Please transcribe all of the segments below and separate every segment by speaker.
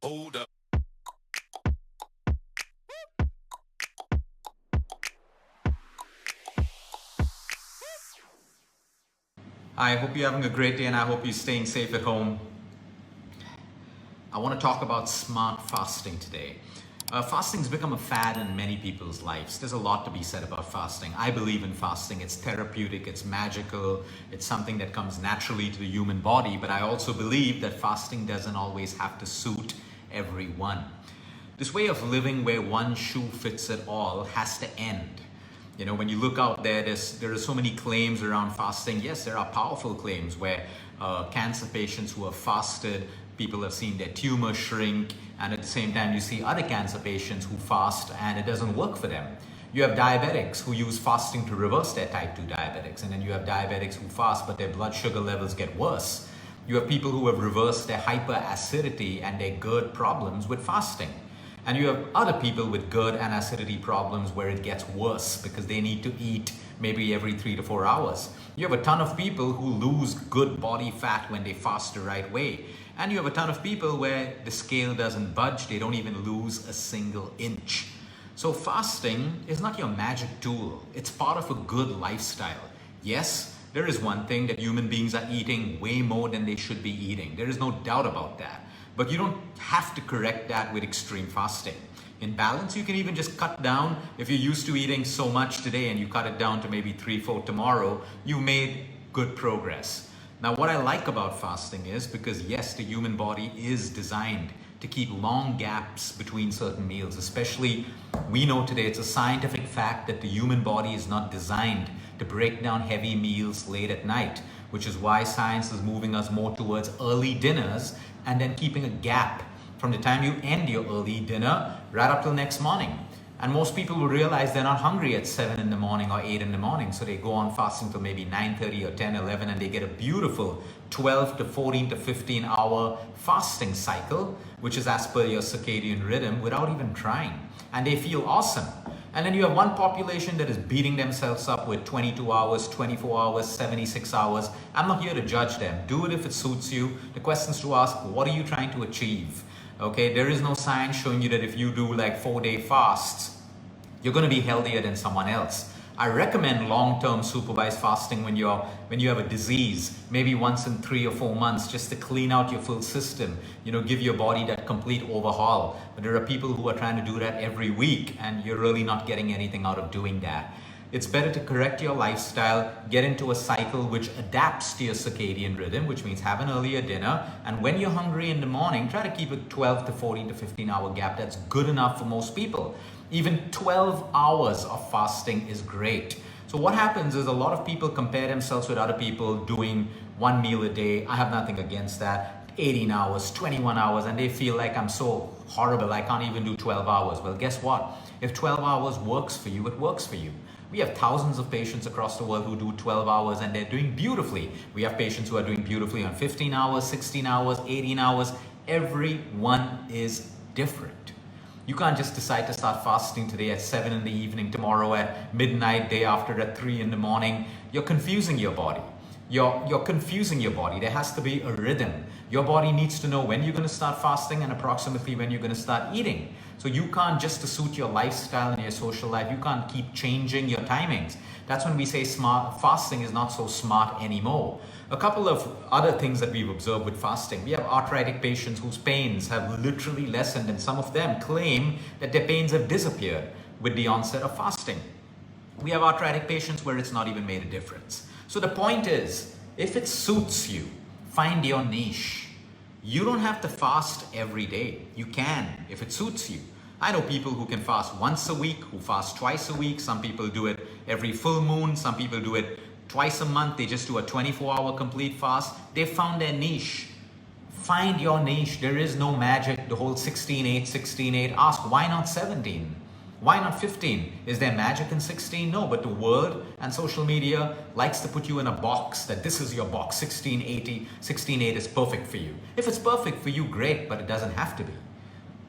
Speaker 1: Hold up.
Speaker 2: I hope you're having a great day and I hope you're staying safe at home. I want to talk about smart fasting today. Fasting's become a fad in many people's lives. There's a lot to be said about fasting. I believe in fasting. It's therapeutic, it's magical, it's something that comes naturally to the human body, but I also believe that fasting doesn't always have to suit everyone. This way of living where one shoe fits it all has to end. You know, when you look out there, there are so many claims around fasting. Yes, there are powerful claims where cancer patients who have fasted, people have seen their tumor shrink, and at the same time, you see other cancer patients who fast and it doesn't work for them. You have diabetics who use fasting to reverse their type 2 diabetics, and then you have diabetics who fast but their blood sugar levels get worse. You have people who have reversed their hyperacidity and their GERD problems with fasting. And you have other people with GERD and acidity problems where it gets worse because they need to eat maybe every 3 to 4 hours. You have a ton of people who lose good body fat when they fast the right way. And you have a ton of people where the scale doesn't budge, they don't even lose a single inch. So fasting is not your magic tool. It's part of a good lifestyle. Yes, there is one thing that human beings are eating way more than they should be eating. There is no doubt about that. But you don't have to correct that with extreme fasting. In balance, you can even just cut down. If you're used to eating so much today and you cut it down to maybe 3, 4 tomorrow, you made good progress. Now, what I like about fasting is because yes, the human body is designed to keep long gaps between certain meals. Especially, we know today it's a scientific fact that the human body is not designed to break down heavy meals late at night, which is why science is moving us more towards early dinners and then keeping a gap from the time you end your early dinner right up till next morning. And most people will realize they're not hungry at 7 in the morning or 8 in the morning, so they go on fasting till maybe 9:30 or 10, 11, and they get a beautiful 12 to 14 to 15 hour fasting cycle, which is as per your circadian rhythm, without even trying. And they feel awesome. And then you have one population that is beating themselves up with 22 hours, 24 hours, 76 hours. I'm not here to judge them. Do it if it suits you. The questions to ask, what are you trying to achieve? Okay, there is no science showing you that if you do like 4-day fasts, you're going to be healthier than someone else. I recommend long-term supervised fasting when you have a disease, maybe once in 3 or 4 months, just to clean out your full system, give your body that complete overhaul. But there are people who are trying to do that every week, and you're really not getting anything out of doing that. It's better to correct your lifestyle, get into a cycle which adapts to your circadian rhythm, which means have an earlier dinner. And when you're hungry in the morning, try to keep a 12 to 14 to 15 hour gap. That's good enough for most people. Even 12 hours of fasting is great. So what happens is a lot of people compare themselves with other people doing one meal a day. I have nothing against that. 18 hours, 21 hours, and they feel like I'm so horrible, I can't even do 12 hours. Well, guess what? If 12 hours works for you, it works for you. We have thousands of patients across the world who do 12 hours and they're doing beautifully. We have patients who are doing beautifully on 15 hours, 16 hours, 18 hours. Everyone is different. You can't just decide to start fasting today at 7 in the evening, tomorrow at midnight, day after at 3 in the morning. You're confusing your body. You're confusing your body. There has to be a rhythm. Your body needs to know when you're going to start fasting and approximately when you're going to start eating. So you can't just to suit your lifestyle and your social life, you can't keep changing your timings. That's when we say smart fasting is not so smart anymore. A couple of other things that we've observed with fasting. We have arthritic patients whose pains have literally lessened, and some of them claim that their pains have disappeared with the onset of fasting. We have arthritic patients where it's not even made a difference. So the point is, if it suits you, find your niche. You don't have to fast every day. You can if it suits you. I know people who can fast once a week, who fast twice a week. Some people do it every full moon. Some people do it twice a month. They just do a 24-hour complete fast. They found their niche. Find your niche. There is no magic. The whole 16-8, 16-8. Ask, why not 17? Why not 15? Is there magic in 16? No, but the world and social media likes to put you in a box that this is your box. 16-8 is perfect for you. If it's perfect for you, great, but it doesn't have to be.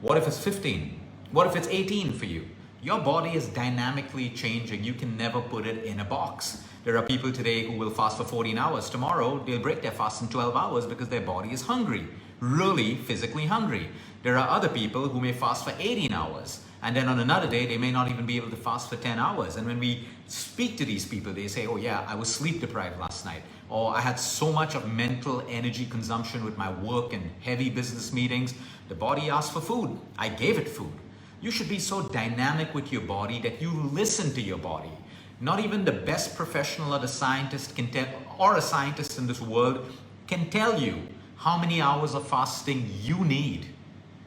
Speaker 2: What if it's 15? What if it's 18 for you? Your body is dynamically changing. You can never put it in a box. There are people today who will fast for 14 hours. Tomorrow, they'll break their fast in 12 hours because their body is hungry, really physically hungry. There are other people who may fast for 18 hours. And then on another day, they may not even be able to fast for 10 hours. And when we speak to these people, they say, oh yeah, I was sleep deprived last night. Or I had so much of mental energy consumption with my work and heavy business meetings. The body asked for food. I gave it food. You should be so dynamic with your body that you listen to your body. Not even the best professional or the scientist can tell, or a scientist in this world can tell you how many hours of fasting you need.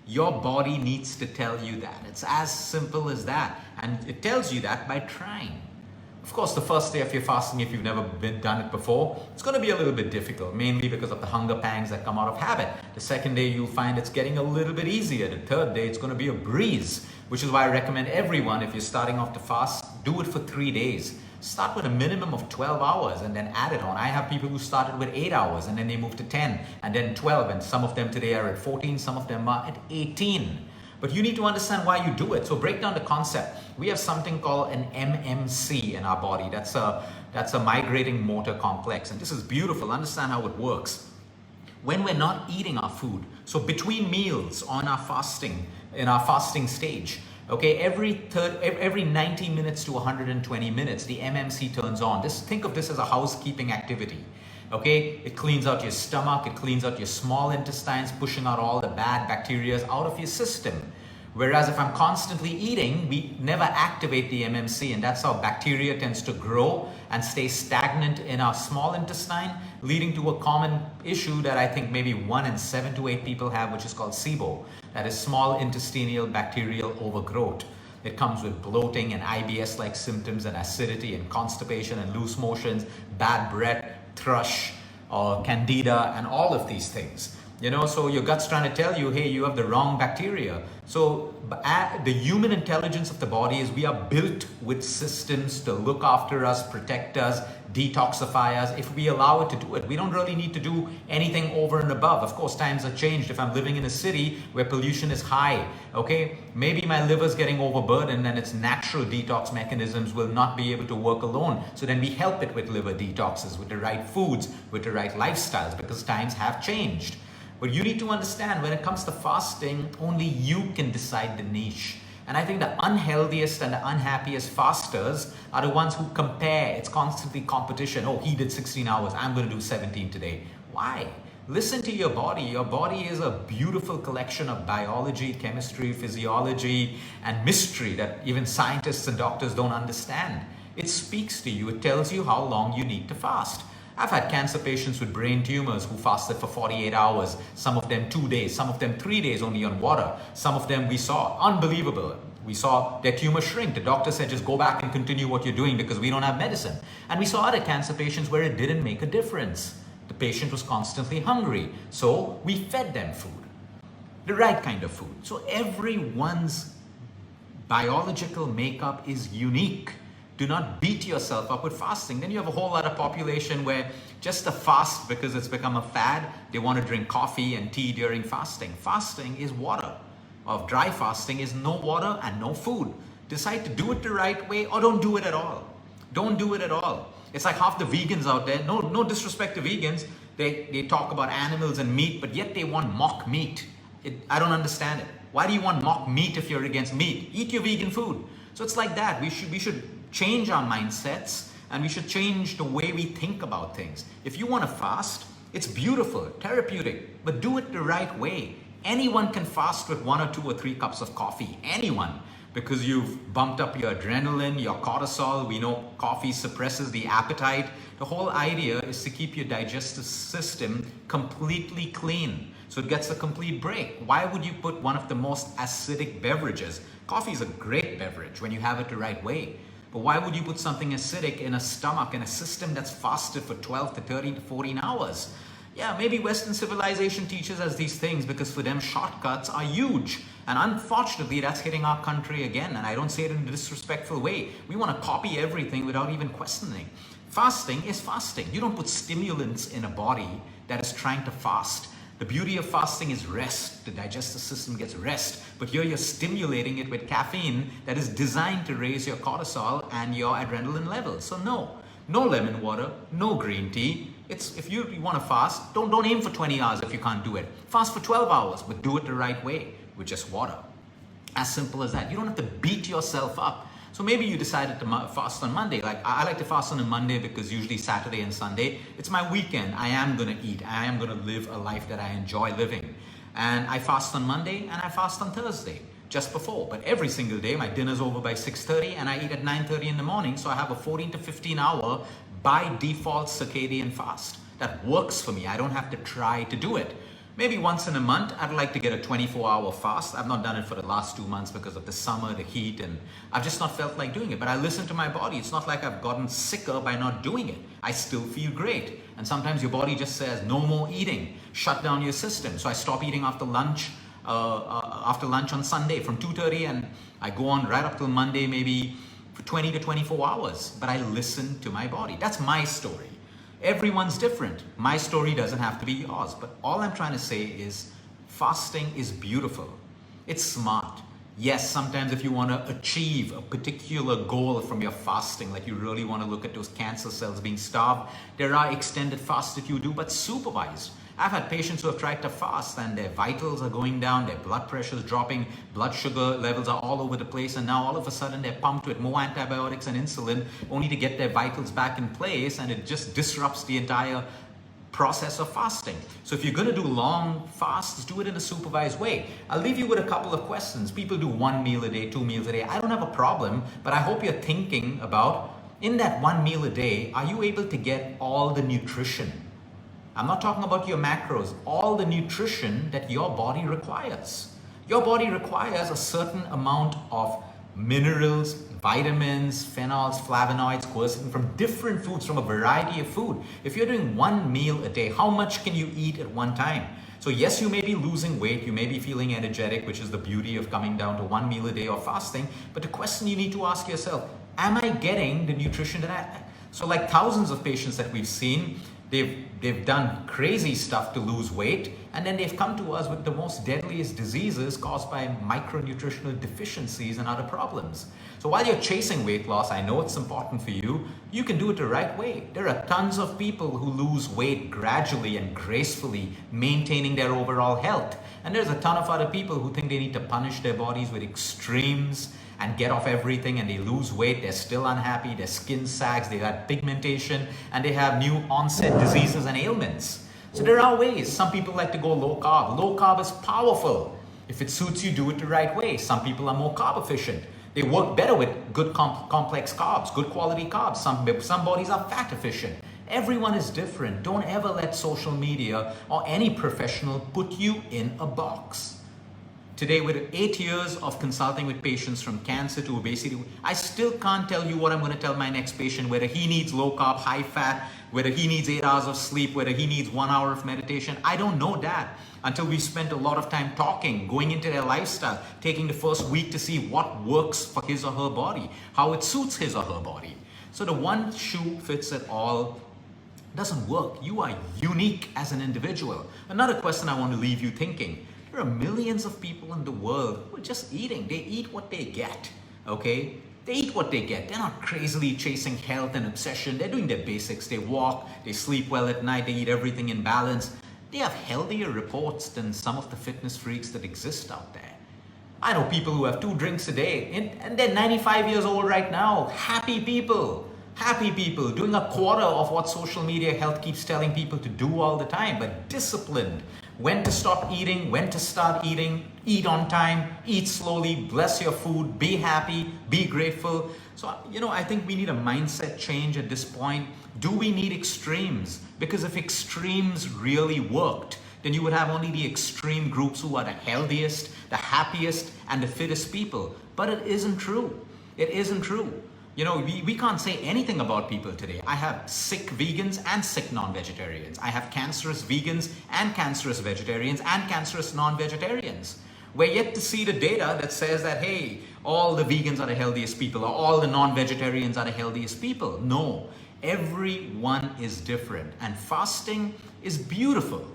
Speaker 2: Your body needs to tell you that. It's as simple as that. And it tells you that by trying. Of course, the first day of your fasting, if you've never done it before, it's going to be a little bit difficult, mainly because of the hunger pangs that come out of habit. The second day, you'll find it's getting a little bit easier. The third day, it's going to be a breeze, which is why I recommend everyone, if you're starting off to fast, do it for 3 days. Start with a minimum of 12 hours and then add it on. I have people who started with 8 hours and then they moved to 10 and then 12, and some of them today are at 14, some of them are at 18. But you need to understand why you do it. So break down the concept. We have something called an MMC in our body. That's a migrating motor complex. And this is beautiful. Understand how it works. When we're not eating our food, so between meals on our fasting, in our fasting stage, okay, every 90 minutes to 120 minutes, the MMC turns on. Think of this as a housekeeping activity. Okay, it cleans out your stomach, it cleans out your small intestines, pushing out all the bad bacteria out of your system. Whereas if I'm constantly eating, we never activate the MMC, and that's how bacteria tends to grow and stay stagnant in our small intestine, leading to a common issue that I think maybe 1 in 7 to 8 people have, which is called SIBO. That is small intestinal bacterial overgrowth. It comes with bloating and IBS-like symptoms and acidity and constipation and loose motions, bad breath, thrush, or candida, and all of these things. You know, so your gut's trying to tell you, hey, you have the wrong bacteria. So the human intelligence of the body is we are built with systems to look after us, protect us, detoxify us. If we allow it to do it, we don't really need to do anything over and above. Of course, times have changed. If I'm living in a city where pollution is high, okay, maybe my liver's getting overburdened and its natural detox mechanisms will not be able to work alone. So then we help it with liver detoxes, with the right foods, with the right lifestyles, because times have changed. But you need to understand, when it comes to fasting, only you can decide the niche. And I think the unhealthiest and the unhappiest fasters are the ones who compare. It's constantly competition. Oh, he did 16 hours. I'm going to do 17 today. Why? Listen to your body. Your body is a beautiful collection of biology, chemistry, physiology, and mystery that even scientists and doctors don't understand. It speaks to you. It tells you how long you need to fast. I've had cancer patients with brain tumors who fasted for 48 hours, some of them 2 days, some of them 3 days only on water. Some of them we saw, unbelievable. We saw their tumor shrink. The doctor said, just go back and continue what you're doing because we don't have medicine. And we saw other cancer patients where it didn't make a difference. The patient was constantly hungry. So we fed them food, the right kind of food. So everyone's biological makeup is unique. Do not beat yourself up with fasting. Then you have a whole other population where just a fast, because it's become a fad, they want to drink coffee and tea during fasting. Fasting is water. Or dry fasting is no water and no food. Decide to do it the right way or don't do it at all. Don't do it at all. It's like half the vegans out there, no disrespect to vegans, they talk about animals and meat, but yet they want mock meat. I don't understand it. Why do you want mock meat if you're against meat? Eat your vegan food. So it's like that. We should change our mindsets, and we should change the way we think about things. If you want to fast, it's beautiful, therapeutic, but do it the right way. Anyone can fast with 1 or 2 or 3 cups of coffee. Anyone. Because you've bumped up your adrenaline, your cortisol. We know coffee suppresses the appetite. The whole idea is to keep your digestive system completely clean, so it gets a complete break. Why would you put one of the most acidic beverages? Coffee is a great beverage when you have it the right way. But why would you put something acidic in a stomach, in a system that's fasted for 12 to 13 to 14 hours? Yeah, maybe Western civilization teaches us these things because for them shortcuts are huge. And unfortunately, that's hitting our country again. And I don't say it in a disrespectful way. We want to copy everything without even questioning. Fasting is fasting. You don't put stimulants in a body that is trying to fast. The beauty of fasting is rest. The digestive system gets rest. But here you're stimulating it with caffeine that is designed to raise your cortisol and your adrenaline levels. So no lemon water, no green tea. If you want to fast, don't aim for 20 hours if you can't do it. Fast for 12 hours, but do it the right way with just water. As simple as that. You don't have to beat yourself up. So maybe you decided to fast on Monday. Like I like to fast on a Monday because usually Saturday and Sunday, it's my weekend. I am going to eat. I am going to live a life that I enjoy living. And I fast on Monday and I fast on Thursday, just before. But every single day, my dinner's over by 6:30 and I eat at 9:30 in the morning. So I have a 14 to 15 hour by default circadian fast. That works for me. I don't have to try to do it. Maybe once in a month, I'd like to get a 24-hour fast. I've not done it for the last 2 months because of the summer, the heat, and I've just not felt like doing it. But I listen to my body. It's not like I've gotten sicker by not doing it. I still feel great. And sometimes your body just says, no more eating. Shut down your system. So I stop eating after lunch on Sunday from 2:30, and I go on right up till Monday, maybe for 20 to 24 hours. But I listen to my body. That's my story. Everyone's different. My story doesn't have to be yours. But all I'm trying to say is fasting is beautiful. It's smart. Yes, sometimes if you want to achieve a particular goal from your fasting, like you really want to look at those cancer cells being starved, there are extended fasts that you do, but supervised. I've had patients who have tried to fast and their vitals are going down, their blood pressure is dropping, blood sugar levels are all over the place, and now all of a sudden they're pumped with more antibiotics and insulin only to get their vitals back in place, and it just disrupts the entire process of fasting. So if you're going to do long fasts, do it in a supervised way. I'll leave you with a couple of questions. People do 1 meal a day, 2 meals a day. I don't have a problem, but I hope you're thinking about, in that 1 meal a day, are you able to get all the nutrition? I'm not talking about your macros, all the nutrition that your body requires. Your body requires a certain amount of minerals, vitamins, phenols, flavonoids, quercetin from different foods, from a variety of food. If you're doing 1 meal a day, how much can you eat at one time? So yes, you may be losing weight, you may be feeling energetic, which is the beauty of coming down to 1 meal a day or fasting. But the question you need to ask yourself, am I getting the nutrition that so like thousands of patients that we've seen, they've done crazy stuff to lose weight, and then they've come to us with the most deadliest diseases caused by micronutritional deficiencies and other problems. So while you're chasing weight loss, I know it's important for you, you can do it the right way. There are tons of people who lose weight gradually and gracefully, maintaining their overall health. And there's a ton of other people who think they need to punish their bodies with extremes and get off everything, and they lose weight, they're still unhappy, their skin sags, they have pigmentation, and they have new onset diseases and ailments. So there are ways. Some people like to go low carb. Low carb is powerful. If it suits you, do it the right way. Some people are more carb efficient. They work better with good complex carbs, good quality carbs. Some bodies are fat efficient. Everyone is different. Don't ever let social media or any professional put you in a box. Today, with 8 years of consulting with patients from cancer to obesity, I still can't tell you what I'm going to tell my next patient, whether he needs low carb, high fat, whether he needs 8 hours of sleep, whether he needs 1 hour of meditation. I don't know that until we spent a lot of time talking, going into their lifestyle, taking the first week to see what works for his or her body, how it suits his or her body. So the one shoe fits it all doesn't work. You are unique as an individual. Another question I want to leave you thinking. There are millions of people in the world who are just eating. They eat what they get, okay? They eat what they get. They're not crazily chasing health and obsession. They're doing their basics. They walk, they sleep well at night, they eat everything in balance. They have healthier reports than some of the fitness freaks that exist out there. I know people who have 2 drinks a day and they're 95 years old right now. Happy people doing a quarter of what social media health keeps telling people to do all the time, but disciplined. When to stop eating, when to start eating, eat on time, eat slowly, bless your food, be happy, be grateful. So, I think we need a mindset change at this point. Do we need extremes? Because if extremes really worked, then you would have only the extreme groups who are the healthiest, the happiest, and the fittest people. But it isn't true. It isn't true. We can't say anything about people today. I have sick vegans and sick non-vegetarians. I have cancerous vegans and cancerous vegetarians and cancerous non-vegetarians. We're yet to see the data that says that, hey, all the vegans are the healthiest people or all the non-vegetarians are the healthiest people. No, everyone is different, and fasting is beautiful.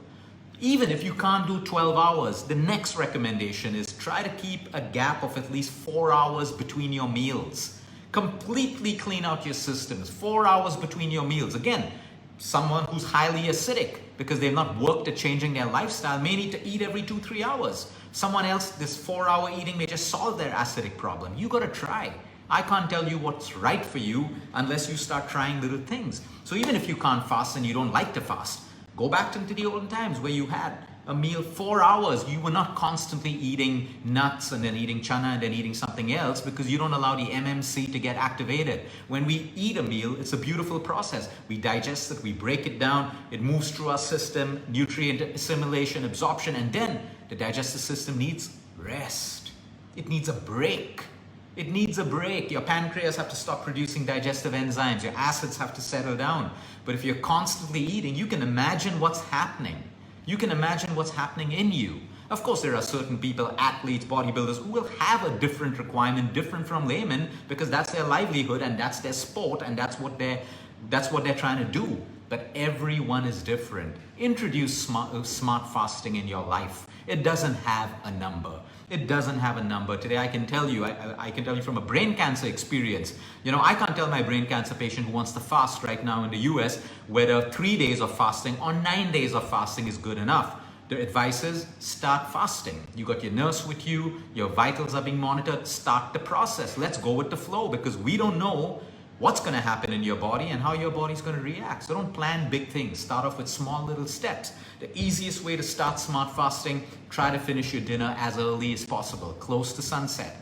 Speaker 2: Even if you can't do 12 hours, the next recommendation is try to keep a gap of at least 4 hours between your meals. Completely clean out your systems. 4 hours between your meals. Again, someone who's highly acidic because they've not worked at changing their lifestyle may need to eat every 2-3 hours. Someone else, this 4-hour eating may just solve their acidic problem. You got to try. I can't tell you what's right for you unless you start trying little things. So even if you can't fast and you don't like to fast, go back into the olden times where you had a meal 4 hours. You were not constantly eating nuts and then eating chana and then eating something else because you don't allow the MMC to get activated. When we eat a meal, it's a beautiful process. We digest it, we break it down, it moves through our system, nutrient assimilation, absorption, and then the digestive system needs rest. It needs a break. It needs a break. Your pancreas have to stop producing digestive enzymes. Your acids have to settle down. But if you're constantly eating, you can imagine what's happening. You can imagine what's happening in you. Of course, there are certain people, athletes, bodybuilders, who will have a different requirement, different from laymen, because that's their livelihood and that's their sport and that's what they're trying to do. But everyone is different. Introduce smart fasting in your life. It doesn't have a number. It doesn't have a number. Today I can tell you, I can tell you from a brain cancer experience. I can't tell my brain cancer patient who wants to fast right now in the US whether 3 days of fasting or 9 days of fasting is good enough. The advice is start fasting. You got your nurse with you, your vitals are being monitored, start the process. Let's go with the flow because we don't know what's going to happen in your body and how your body's going to react. So don't plan big things. Start off with small little steps. The easiest way to start smart fasting, try to finish your dinner as early as possible, close to sunset.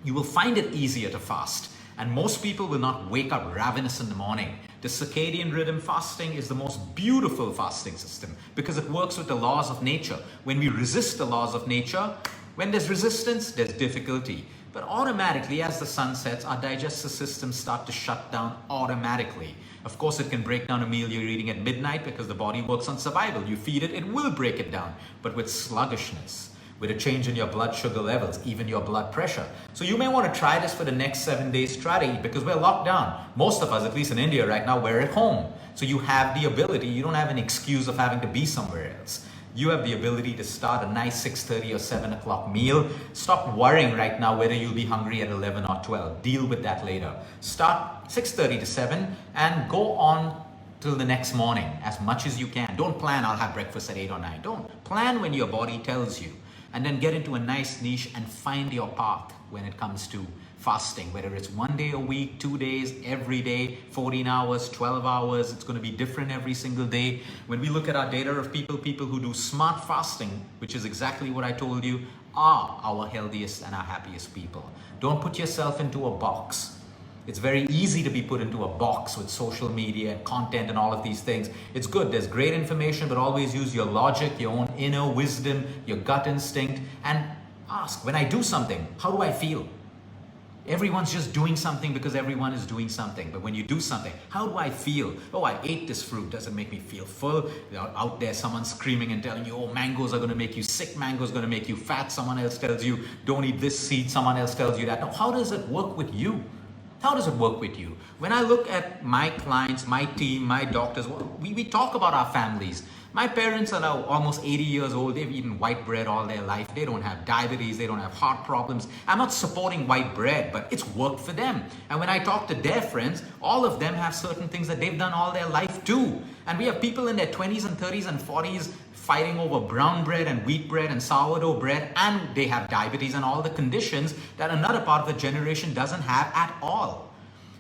Speaker 2: You will find it easier to fast. And most people will not wake up ravenous in the morning. The circadian rhythm fasting is the most beautiful fasting system because it works with the laws of nature. When we resist the laws of nature, when there's resistance, there's difficulty. But automatically, as the sun sets, our digestive systems start to shut down automatically. Of course, it can break down a meal you're eating at midnight because the body works on survival. You feed it, it will break it down. But with sluggishness, with a change in your blood sugar levels, even your blood pressure. So you may want to try this for the next 7 days. Try to eat because we're locked down. Most of us, at least in India right now, we're at home. So you have the ability, you don't have an excuse of having to be somewhere else. You have the ability to start a nice 6:30 or 7 o'clock meal. Stop worrying right now whether you'll be hungry at 11 or 12. Deal with that later. Start 6:30 to 7 and go on till the next morning as much as you can. Don't plan, I'll have breakfast at 8 or 9. Don't. Plan when your body tells you. And then get into a nice niche and find your path when it comes to fasting, whether it's 1 day a week, 2 days, every day, 14 hours, 12 hours, it's going to be different every single day. When we look at our data of people who do smart fasting, which is exactly what I told you, are our healthiest and our happiest people. Don't put yourself into a box. It's very easy to be put into a box with social media, content, and all of these things. It's good, there's great information, but always use your logic, your own inner wisdom, your gut instinct, and ask, when I do something, how do I feel? Everyone's just doing something because everyone is doing something. But when you do something, how do I feel? Oh, I ate this fruit. Does it make me feel full? Out there, someone's screaming and telling you, oh, mangoes are going to make you sick. Mangoes are going to make you fat. Someone else tells you, don't eat this seed. Someone else tells you that. Now, how does it work with you? How does it work with you? When I look at my clients, my team, my doctors, we talk about our families. My parents are now almost 80 years old. They've eaten white bread all their life. They don't have diabetes. They don't have heart problems. I'm not supporting white bread, but it's worked for them. And when I talk to their friends, all of them have certain things that they've done all their life too. And we have people in their 20s and 30s and 40s fighting over brown bread and wheat bread and sourdough bread, and they have diabetes and all the conditions that another part of the generation doesn't have at all.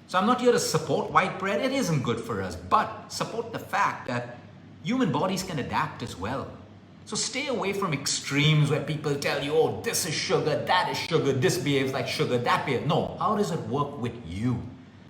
Speaker 2: So I'm not here to support white bread. It isn't good for us, but support the fact that human bodies can adapt as well. So stay away from extremes where people tell you, oh, this is sugar, that is sugar, this behaves like sugar, that behaves. No, how does it work with you?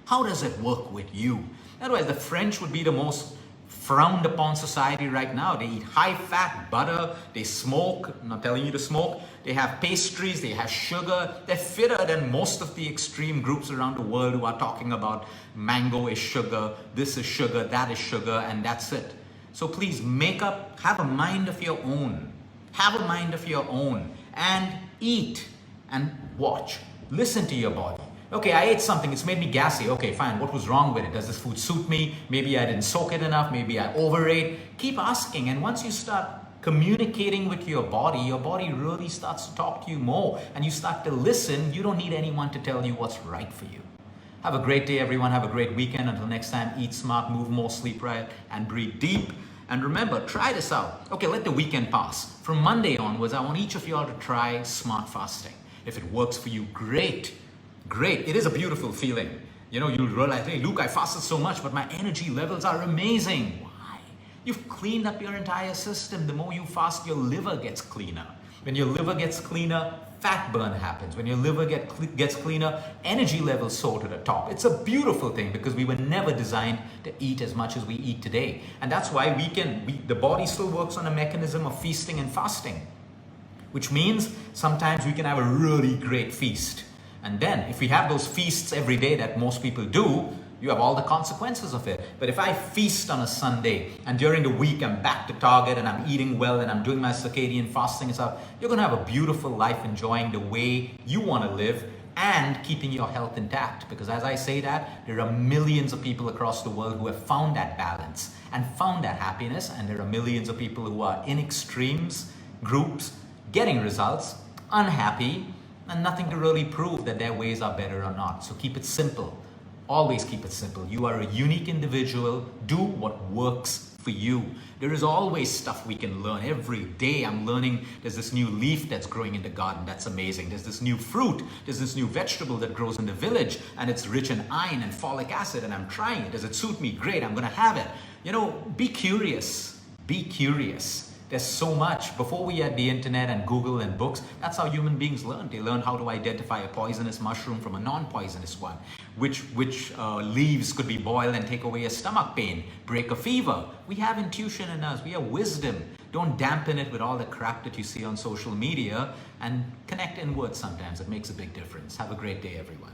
Speaker 2: How does it work with you? Otherwise, the French would be the most frowned upon society right now. They eat high fat butter, they smoke, I'm not telling you to smoke, they have pastries, they have sugar. They're fitter than most of the extreme groups around the world who are talking about mango is sugar, this is sugar, that is sugar, and that's it. So please have a mind of your own. Have a mind of your own and eat and watch. Listen to your body. Okay, I ate something, it's made me gassy. Okay, fine, what was wrong with it? Does this food suit me? Maybe I didn't soak it enough, maybe I overate. Keep asking, and once you start communicating with your body really starts to talk to you more and you start to listen. You don't need anyone to tell you what's right for you. Have a great day, everyone. Have a great weekend. Until next time, eat smart, move more, sleep right, and breathe deep. And remember, try this out. Okay, let the weekend pass. From Monday onwards, I want each of you all to try smart fasting. If it works for you, great. Great. It is a beautiful feeling. You know, you'll realize, hey, Luke, I fasted so much, but my energy levels are amazing. Why? You've cleaned up your entire system. The more you fast, your liver gets cleaner. When your liver gets cleaner, fat burn happens. When your liver gets cleaner, energy levels soar to the top. It's a beautiful thing because we were never designed to eat as much as we eat today. And that's why the body still works on a mechanism of feasting and fasting, which means sometimes we can have a really great feast. And then if we have those feasts every day that most people do, you have all the consequences of it. But if I feast on a Sunday and during the week I'm back to target and I'm eating well and I'm doing my circadian fasting and stuff, you're going to have a beautiful life enjoying the way you want to live and keeping your health intact. Because as I say that, there are millions of people across the world who have found that balance and found that happiness. And there are millions of people who are in extremes, groups, getting results, unhappy, and nothing to really prove that their ways are better or not. So keep it simple. Always keep it simple. You are a unique individual. Do what works for you. There is always stuff we can learn. Every day I'm learning there's this new leaf that's growing in the garden. That's amazing. There's this new fruit. There's this new vegetable that grows in the village and it's rich in iron and folic acid and I'm trying it. Does it suit me? Great. I'm going to have it. You know, be curious. Be curious. There's so much. Before we had the internet and Google and books, that's how human beings learned. They learned how to identify a poisonous mushroom from a non-poisonous one. Which leaves could be boiled and take away a stomach pain, break a fever. We have intuition in us. We have wisdom. Don't dampen it with all the crap that you see on social media and connect inward sometimes. It makes a big difference. Have a great day, everyone.